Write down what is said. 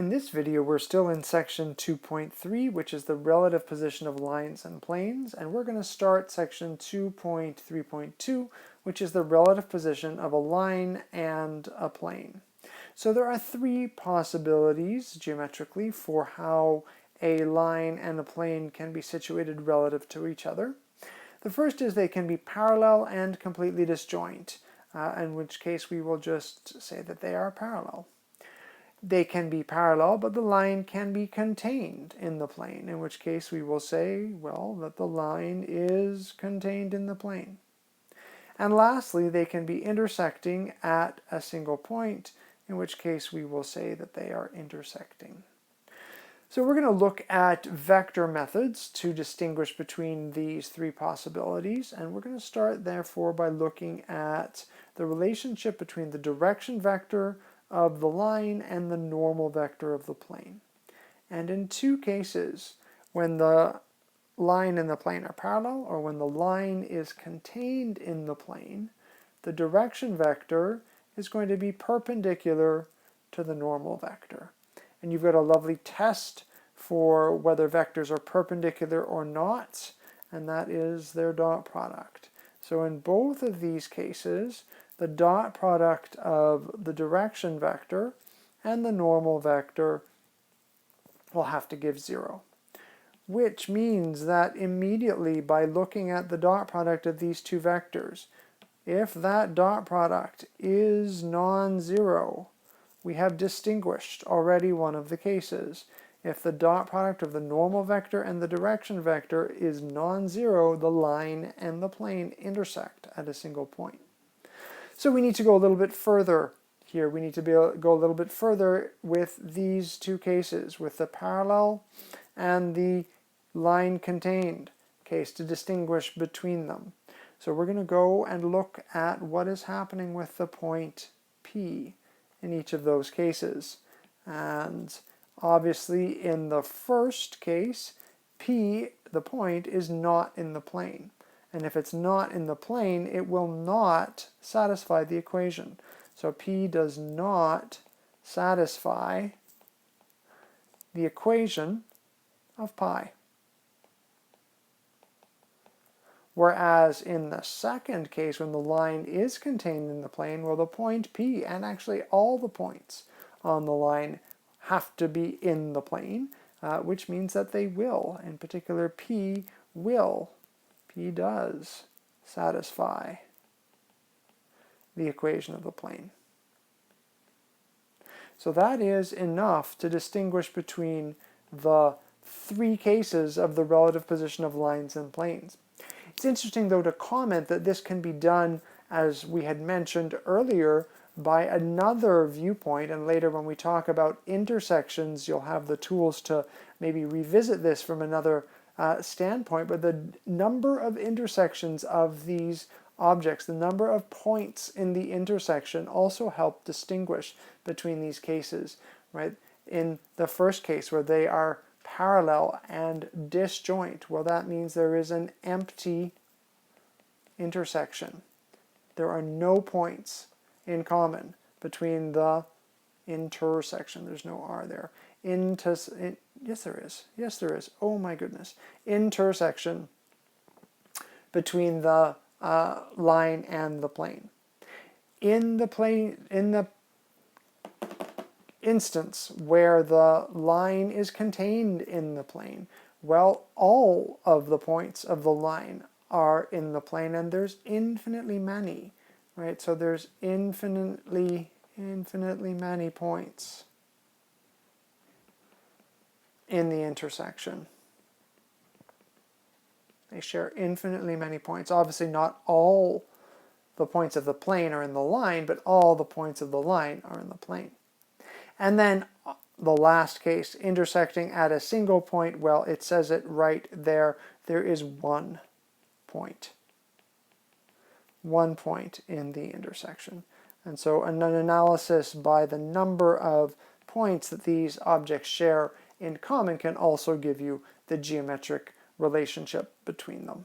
In this video, we're still in section 2.3, which is the relative position of lines and planes, and we're going to start section 2.3.2, which is the relative position of a line and a plane. So there are three possibilities geometrically for how a line and a plane can be situated relative to each other. The first is they can be parallel and completely disjoint, in which case we will just say that they are parallel. They can be parallel, but the line can be contained in the plane, in which case we will say, well, that the line is contained in the plane. And lastly, they can be intersecting at a single point, in which case we will say that they are intersecting. So we're going to look at vector methods to distinguish between these three possibilities, and we're going to start therefore by looking at the relationship between the direction vector of the line and the normal vector of the plane. And in two cases, when the line and the plane are parallel, or when the line is contained in the plane, the direction vector is going to be perpendicular to the normal vector. And you've got a lovely test for whether vectors are perpendicular or not, and that is their dot product. So in both of these cases, the dot product of the direction vector and the normal vector will have to give 0. Which means that immediately by looking at the dot product of these two vectors, if that dot product is non-zero, we have distinguished already one of the cases. If the dot product of the normal vector and the direction vector is non-zero, the line and the plane intersect at a single point. So we need to go a little bit further here. We need to go a little bit further with these two cases, with the parallel and the line contained case, to distinguish between them. So we're going to go and look at what is happening with the point P in each of those cases. And obviously in the first case, P, the point, is not in the plane. And if it's not in the plane, it will not satisfy the equation. So P does not satisfy the equation of pi. Whereas in the second case, when the line is contained in the plane, well, the point P, and actually all the points on the line, have to be in the plane, which means that they will. In particular, P will. P does satisfy the equation of the plane. So that is enough to distinguish between the three cases of the relative position of lines and planes. It's interesting, though, to comment that this can be done, as we had mentioned earlier, by another viewpoint, and later when we talk about intersections, you'll have the tools to maybe revisit this from another standpoint, but the number of intersections of these objects, the number of points in the intersection, also help distinguish between these cases, right? In the first case, where they are parallel and disjoint, well, that means there is an empty intersection. There are no points in common between the intersection. There's no R there. Yes, there is. Yes, there is. Oh my goodness. Intersection between the line and the plane. In the instance where the line is contained in the plane, well, all of the points of the line are in the plane, and there's infinitely many, right? So there's infinitely many points in the intersection. They share infinitely many points. Obviously not all the points of the plane are in the line, but all the points of the line are in the plane. And then the last case, intersecting at a single point, well, it says it right there. There is one point. One point in the intersection. And so an analysis by the number of points that these objects share in common can also give you the geometric relationship between them.